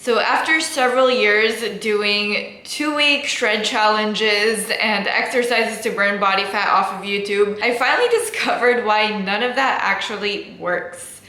So after several years doing 2-week shred challenges and exercises to burn body fat off of YouTube, I finally discovered why none of that actually works.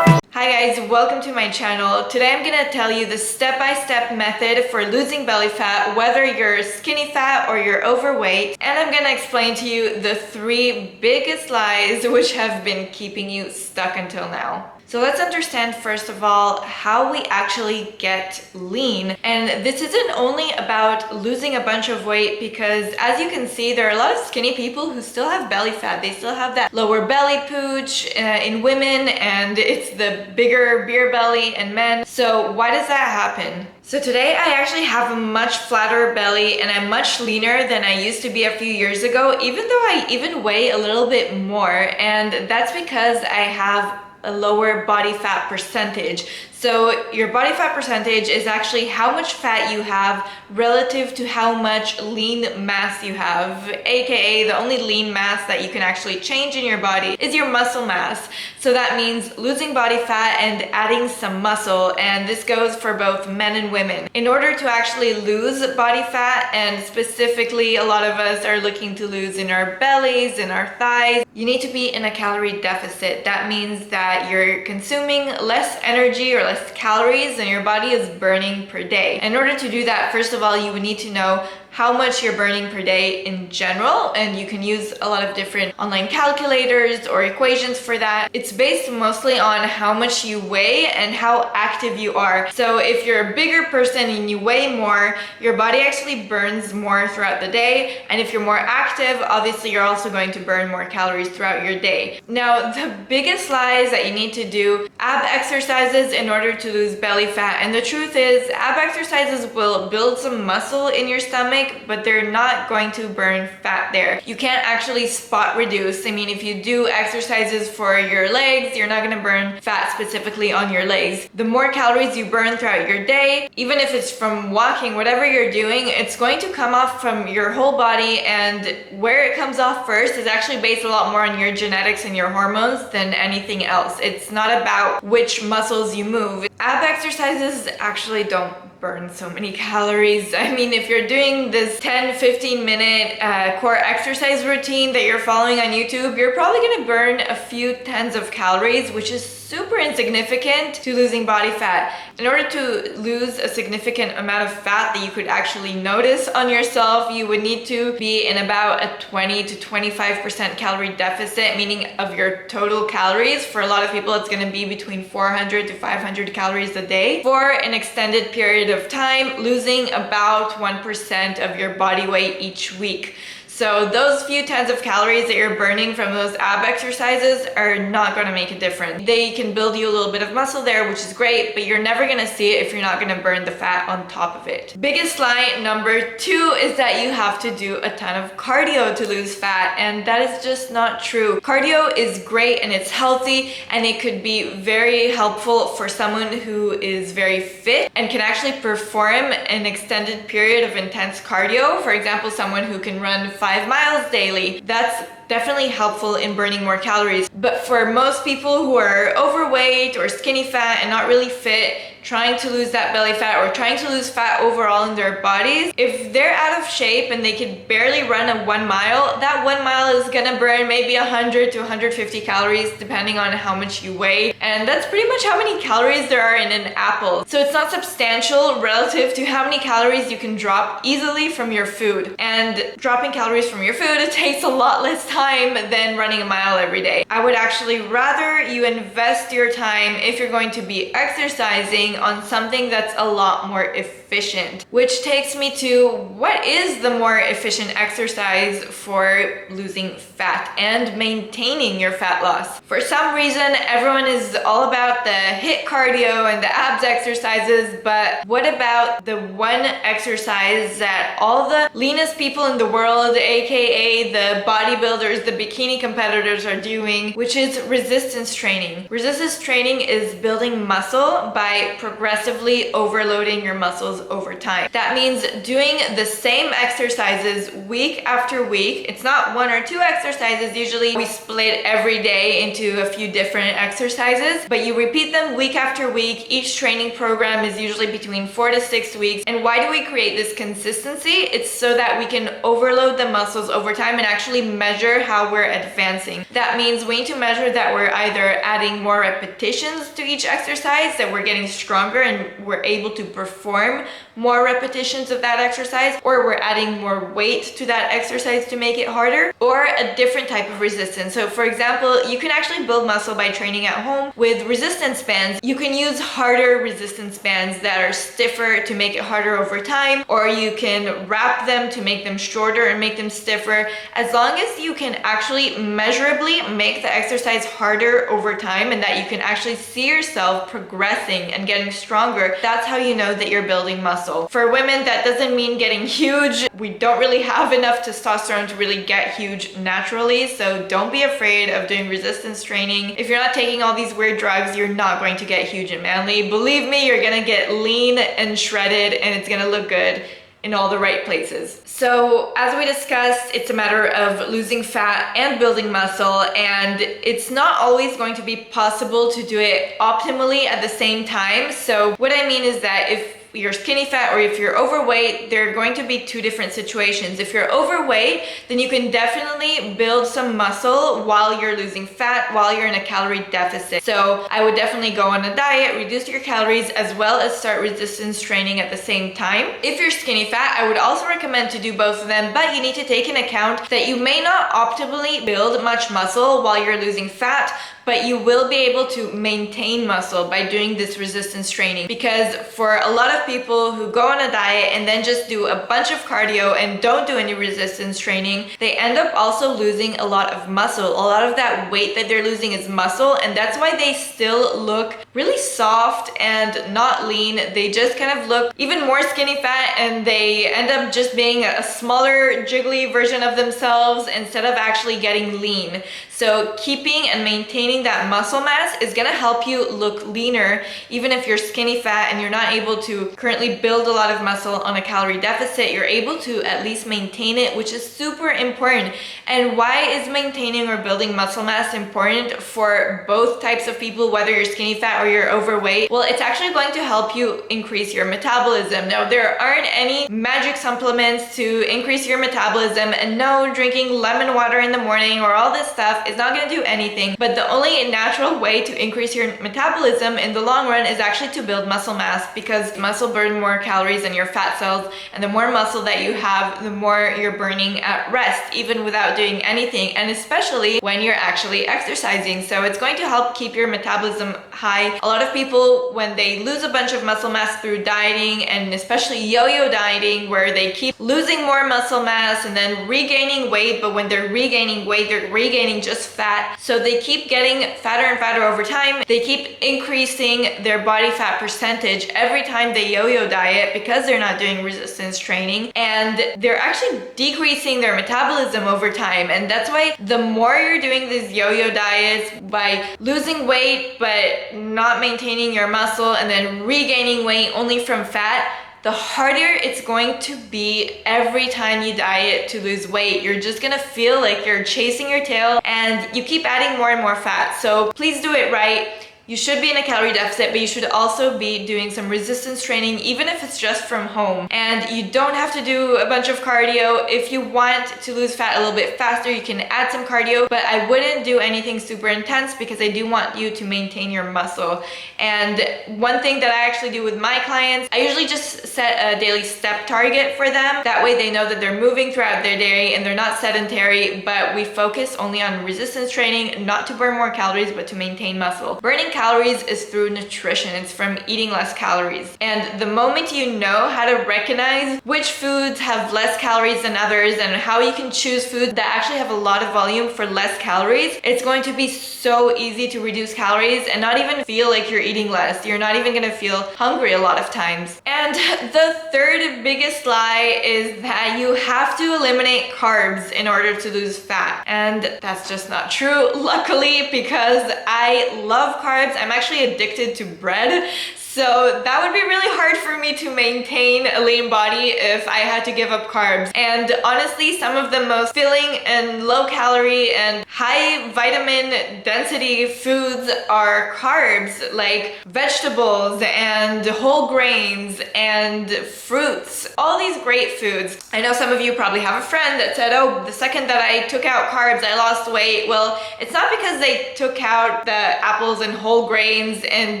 Hi guys, welcome to my channel. Today I'm gonna tell you the step-by-step method for losing belly fat, whether you're skinny fat or you're overweight, and I'm gonna explain to you the 3 biggest lies which have been keeping you stuck until now. So let's understand first of all how we actually get lean. And this isn't only about losing a bunch of weight, because as you can see, there are a lot of skinny people who still have belly fat. They still have that lower belly pooch in women, and it's the bigger beer belly in men. So why does that happen? So today I actually have a much flatter belly and I'm much leaner than I used to be a few years ago, even though I even weigh a little bit more. And that's because I have a lower body fat percentage. So your body fat percentage is actually how much fat you have relative to how much lean mass you have, aka the only lean mass that you can actually change in your body is your muscle mass. So that means losing body fat and adding some muscle, and this goes for both men and women. In order to actually lose body fat, and specifically a lot of us are looking to lose in our bellies, in our thighs, you need to be in a calorie deficit. That means that you're consuming less energy or less calories than your body is burning per day. In order to do that, first of all, you would need to know how much you're burning per day in general, and you can use a lot of different online calculators or equations for that. It's based mostly on how much you weigh and how active you are. So if you're a bigger person and you weigh more, your body actually burns more throughout the day, and if you're more active, obviously you're also going to burn more calories throughout your day. Now, the biggest lies that you need to do ab exercises in order to lose belly fat, and the truth is ab exercises will build some muscle in your stomach, but they're not going to burn fat there. You can't actually spot reduce. I mean, if you do exercises for your legs, you're not gonna burn fat specifically on your legs. The more calories you burn throughout your day, even if it's from walking, whatever you're doing, it's going to come off from your whole body, and where it comes off first is actually based a lot more on your genetics and your hormones than anything else. It's not about which muscles you move. Ab exercises actually don't burn so many calories. I mean, if you're doing this 10-15 minute core exercise routine that you're following on YouTube, you're probably gonna burn a few tens of calories, which is super insignificant to losing body fat. In order to lose a significant amount of fat that you could actually notice on yourself, you would need to be in about a 20 to 25% calorie deficit, meaning of your total calories. For a lot of people, it's gonna be between 400 to 500 calories a day for an extended period of time, losing about 1% of your body weight each week. So those few tens of calories that you're burning from those ab exercises are not going to make a difference. They can build you a little bit of muscle there, which is great, but you're never going to see it if you're not going to burn the fat on top of it. Biggest lie number 2 is that you have to do a ton of cardio to lose fat, and that is just not true. Cardio is great and it's healthy, and it could be very helpful for someone who is very fit and can actually perform an extended period of intense cardio. For example, someone who can run 5 miles daily. That's definitely helpful in burning more calories. But for most people who are overweight or skinny fat and not really fit, trying to lose that belly fat or trying to lose fat overall in their bodies, if they're out of shape and they can barely run a 1 mile, that 1 mile is gonna burn maybe 100 to 150 calories depending on how much you weigh. And that's pretty much how many calories there are in an apple. So it's not substantial relative to how many calories you can drop easily from your food. And dropping calories from your food, it takes a lot less time than running a mile every day. I would actually rather you invest your time, if you're going to be exercising, on something that's a lot more efficient. Which takes me to, what is the more efficient exercise for losing fat and maintaining your fat loss? For some reason, everyone is all about the HIIT cardio and the abs exercises, but what about the one exercise that all the leanest people in the world, aka the bodybuilders, the bikini competitors, are doing, which is resistance training? Resistance training is building muscle by progressively overloading your muscles over time. That means doing the same exercises week after week. It's not one or two exercises. Usually we split every day into a few different exercises, but you repeat them week after week. Each training program is usually between 4 to 6 weeks. And why do we create this consistency? It's so that we can overload the muscles over time and actually measure how we're advancing. That means we need to measure that we're either adding more repetitions to each exercise, that we're getting stronger and we're able to perform more repetitions of that exercise, or we're adding more weight to that exercise to make it harder, or a different type of resistance. So for example, you can actually build muscle by training at home with resistance bands. You can use harder resistance bands that are stiffer to make it harder over time, or you can wrap them to make them shorter and make them stiffer. As long as you can actually measurably make the exercise harder over time and that you can actually see yourself progressing and getting stronger, that's how you know that you're building muscle. For women, that doesn't mean getting huge. We don't really have enough testosterone to really get huge naturally, so don't be afraid of doing resistance training. If you're not taking all these weird drugs, you're not going to get huge and manly. Believe me, you're gonna get lean and shredded, and it's gonna look good in all the right places. So as we discussed, it's a matter of losing fat and building muscle, and it's not always going to be possible to do it optimally at the same time. So what I mean is that if you're skinny fat or if you're overweight, there are going to be two different situations. If you're overweight, then you can definitely build some muscle while you're losing fat, while you're in a calorie deficit. So I would definitely go on a diet, reduce your calories, as well as start resistance training at the same time. If you're skinny fat, I would also recommend to do both of them, but you need to take in account that you may not optimally build much muscle while you're losing fat, but you will be able to maintain muscle by doing this resistance training. Because for a lot of people who go on a diet and then just do a bunch of cardio and don't do any resistance training, they end up also losing a lot of muscle. A lot of that weight that they're losing is muscle, and that's why they still look really soft and not lean. They just kind of look even more skinny fat, and they end up just being a smaller, jiggly version of themselves instead of actually getting lean. So keeping and maintaining that muscle mass is gonna help you look leaner, even if you're skinny fat and you're not able to currently build a lot of muscle on a calorie deficit. You're able to at least maintain it, which is super important. And why is maintaining or building muscle mass important for both types of people, whether you're skinny fat or you're overweight? Well, it's actually going to help you increase your metabolism. Now, there aren't any magic supplements to increase your metabolism, and no, drinking lemon water in the morning or all this stuff is not going to do anything. But the only natural way to increase your metabolism in the long run is actually to build muscle mass, because muscle burns more calories than your fat cells, and the more muscle that you have, the more you're burning at rest, even without doing anything, and especially when you're actually exercising. So it's going to help keep your metabolism high. A lot of people, when they lose a bunch of muscle mass through dieting, and especially yo-yo dieting, where they keep losing more muscle mass and then regaining weight, but when they're regaining weight, they're regaining just fat. So they keep getting fatter and fatter over time. They keep increasing their body fat percentage every time they yo-yo diet because they're not doing resistance training, and they're actually decreasing their metabolism over time. And that's why the more you're doing these yo-yo diets by losing weight but not maintaining your muscle and then regaining weight only from fat, the harder it's going to be every time you diet to lose weight. You're just gonna feel like you're chasing your tail and you keep adding more and more fat. So please do it right. You should be in a calorie deficit, but you should also be doing some resistance training, even if it's just from home. And you don't have to do a bunch of cardio. If you want to lose fat a little bit faster, you can add some cardio, but I wouldn't do anything super intense because I do want you to maintain your muscle. And one thing that I actually do with my clients, I usually just set a daily step target for them. That way they know that they're moving throughout their day and they're not sedentary, but we focus only on resistance training, not to burn more calories, but to maintain muscle. Burning calories is through nutrition. It's from eating less calories. And the moment you know how to recognize which foods have less calories than others and how you can choose foods that actually have a lot of volume for less calories, it's going to be so easy to reduce calories and not even feel like you're eating less. You're not even gonna feel hungry a lot of times. And the third biggest lie is that you have to eliminate carbs in order to lose fat. And that's just not true, luckily, because I love carbs. I'm actually addicted to bread. So that would be really hard for me to maintain a lean body if I had to give up carbs. And honestly, some of the most filling and low calorie and high vitamin density foods are carbs, like vegetables and whole grains and fruits, all these great foods. I know some of you probably have a friend that said, oh, the second that I took out carbs, I lost weight. Well, it's not because they took out the apples and whole grains and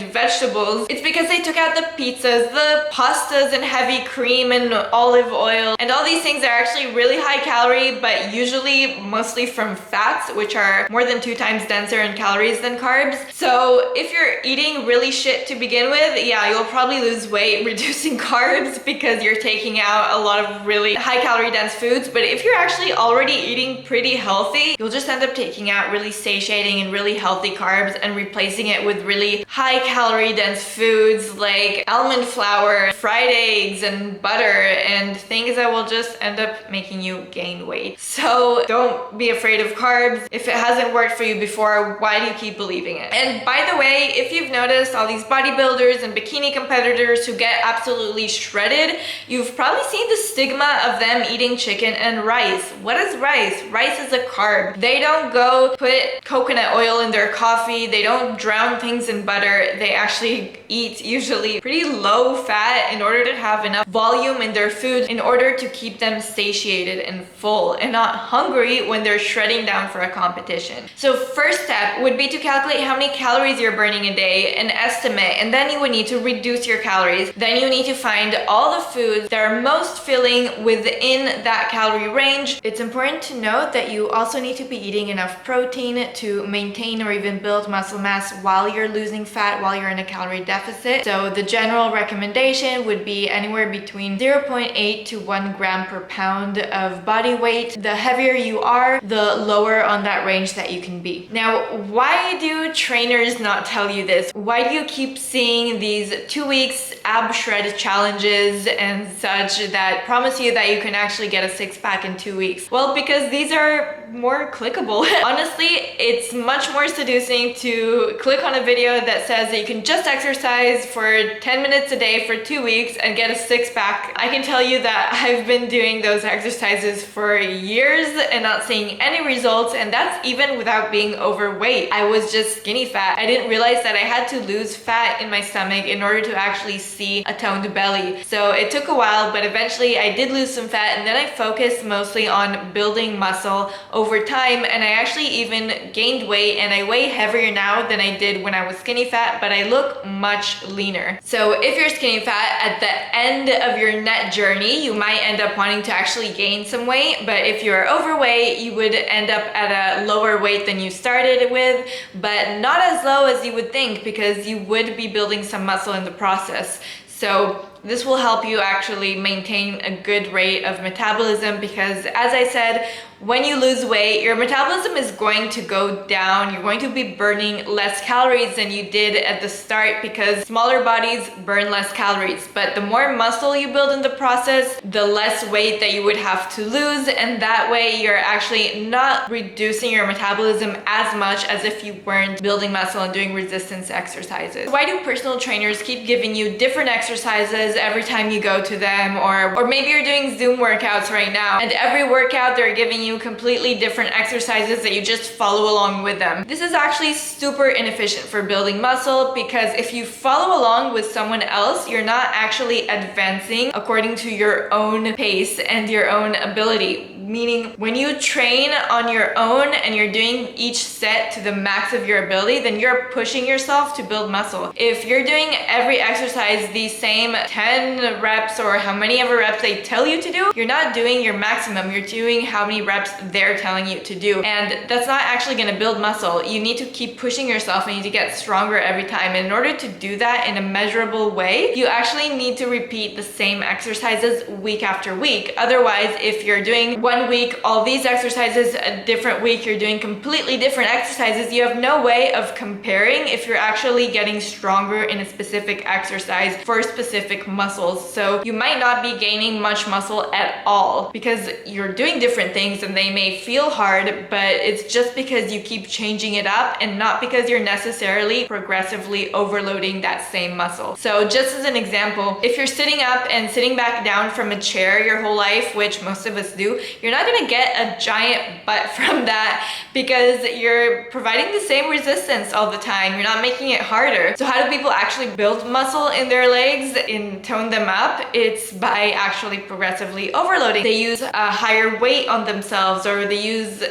vegetables. It's because they took out the pizzas, the pastas and heavy cream and olive oil, and all these things are actually really high calorie, but usually mostly from fats, which are more than 2 times denser in calories than carbs. So if you're eating really shit to begin with, yeah, you'll probably lose weight reducing carbs because you're taking out a lot of really high calorie dense foods. But if you're actually already eating pretty healthy, you'll just end up taking out really satiating and really healthy carbs and replacing it with really high calorie dense foods like almond flour, fried eggs and butter and things that will just end up making you gain weight. So don't be afraid of carbs. If it hasn't worked for you before, why do you keep believing it? And by the way, if you've noticed all these bodybuilders and bikini competitors who get absolutely shredded, you've probably seen the stigma of them eating chicken and rice. What is rice? Rice is a carb. They don't go put coconut oil in their coffee. They don't drown things in butter. They actually eat usually pretty low fat in order to have enough volume in their food in order to keep them satiated and full and not hungry when they're shredding down for a competition. So first step would be to calculate how many calories you're burning a day, an estimate, and then you would need to reduce your calories. Then you need to find all the foods that are most filling within that calorie range. It's important to note that you also need to be eating enough protein to maintain or even build muscle mass while you're losing fat, while you're in a calorie deficit. So the general recommendation would be anywhere between 0.8 to 1 gram per pound of body weight. The heavier you are, the lower on that range that you can be. Now, why do trainers not tell you this? Why do you keep seeing these 2 weeks ab shred challenges and such that promise you that you can actually get a six-pack in 2 weeks? Well, because these are more clickable. Honestly, it's much more seducing to click on a video that says that you can just exercise for 10 minutes a day for 2 weeks and get a six-pack. I can tell you that I've been doing those exercises for years and not seeing any results, and that's even without being overweight. I was just skinny fat. I didn't realize that I had to lose fat in my stomach in order to actually see a toned belly. So it took a while, but eventually I did lose some fat, and then I focused mostly on building muscle over time, and I actually even gained weight, and I weigh heavier now than I did when I was skinny fat, but I look much leaner. So if you're skinny fat, at the end of your net journey, you might end up wanting to actually gain some weight, but if you're overweight, you would end up at a lower weight than you started with, but not as low as you would think because you would be building some muscle in the process. So this will help you actually maintain a good rate of metabolism because, as I said, when you lose weight, your metabolism is going to go down. You're going to be burning less calories than you did at the start because smaller bodies burn less calories. But the more muscle you build in the process, the less weight that you would have to lose. And that way you're actually not reducing your metabolism as much as if you weren't building muscle and doing resistance exercises. Why do personal trainers keep giving you different exercises every time you go to them? Or maybe you're doing Zoom workouts right now, and every workout they're giving you completely different exercises that you just follow along with them. This is actually super inefficient for building muscle because if you follow along with someone else, you're not actually advancing according to your own pace and your own ability. Meaning when you train on your own and you're doing each set to the max of your ability, then you're pushing yourself to build muscle. If you're doing every exercise the same 10 reps or how many ever reps they tell you to do, you're not doing your maximum. You're doing how many reps they're telling you to do. And that's not actually going to build muscle. You need to keep pushing yourself and you need to get stronger every time. And in order to do that in a measurable way, you actually need to repeat the same exercises week after week. Otherwise, if you're doing one week all these exercises, a different week you're doing completely different exercises, you have no way of comparing if you're actually getting stronger in a specific exercise for a specific muscles. So you might not be gaining much muscle at all because you're doing different things and they may feel hard, but it's just because you keep changing it up and not because you're necessarily progressively overloading that same muscle. So just as an example, if you're sitting up and sitting back down from a chair your whole life, which most of us do, you're not gonna get a giant butt from that because you're providing the same resistance all the time. You're not making it harder. So how do people actually build muscle in their legs and tone them up? It's by actually progressively overloading. They use a higher weight on themselves, or they use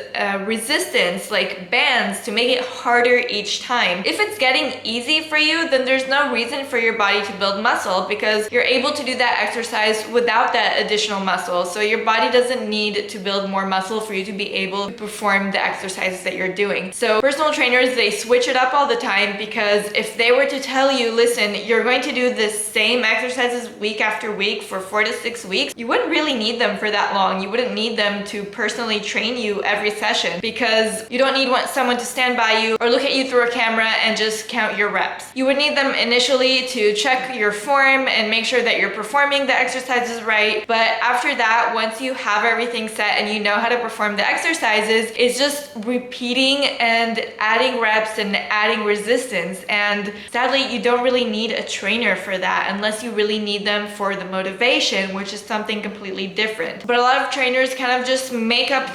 resistance like bands to make it harder each time. If it's getting easy for you, then there's no reason for your body to build muscle because you're able to do that exercise without that additional muscle. So your body doesn't need to build more muscle for you to be able to perform the exercises that you're doing. So personal trainers, they switch it up all the time because if they were to tell you, listen, you're going to do the same exercises week after week for 4 to 6 weeks, you wouldn't really need them for that long. You wouldn't need them to personally train you every session because you don't need someone to stand by you or look at you through a camera and just count your reps. You would need them initially to check your form and make sure that you're performing the exercises right. But after that, once you have everything set and you know how to perform the exercises, it's just repeating and adding reps and adding resistance. And sadly, you don't really need a trainer for that unless you really need them for the motivation, which is something completely different. But a lot of trainers kind of just make up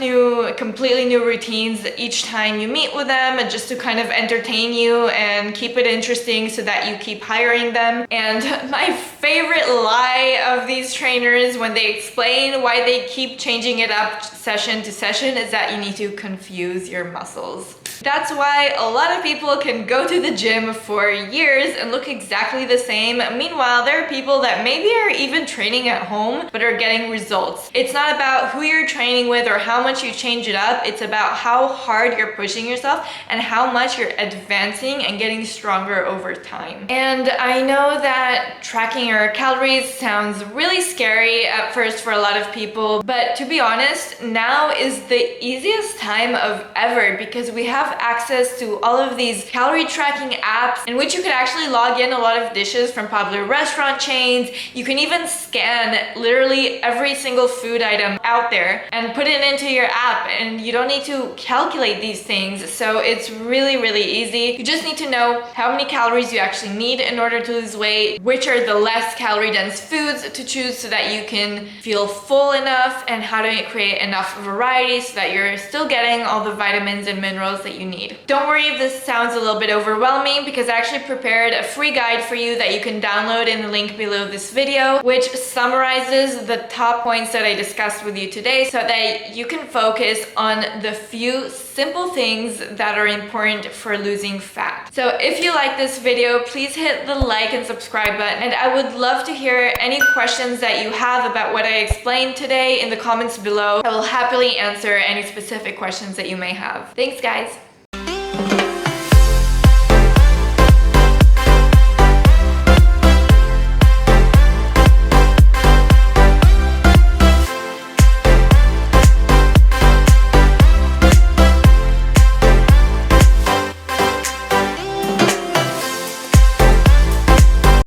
completely new routines each time you meet with them, and just to kind of entertain you and keep it interesting so that you keep hiring them. And my favorite lie of these trainers when they explain why they keep changing it up session to session is that you need to confuse your muscles. That's why a lot of people can go to the gym for years and look exactly the same. Meanwhile, there are people that maybe are even training at home but are getting results. It's not about who you're training with or how much you change it up. It's about how hard you're pushing yourself and how much you're advancing and getting stronger over time. And I know that tracking your calories sounds really scary at first for a lot of people, but to be honest, now is the easiest time of ever because we have access to all of these calorie tracking apps in which you could actually log in a lot of dishes from popular restaurant chains. You can even scan literally every single food item out there and put it into your app, and you don't need to calculate these things. So it's really, really easy. You just need to know how many calories you actually need in order to lose weight, which are the less calorie dense foods to choose so that you can feel full enough, and how to create enough variety so that you're still getting all the vitamins and minerals that you need. Don't worry if this sounds a little bit overwhelming because I actually prepared a free guide for you that you can download in the link below this video, which summarizes the top points that I discussed with you today so that you can focus on the few simple things that are important for losing fat. So if you like this video, please hit the like and subscribe button, and I would love to hear any questions that you have about what I explained today in the comments below. I will happily answer any specific questions that you may have. Thanks, guys.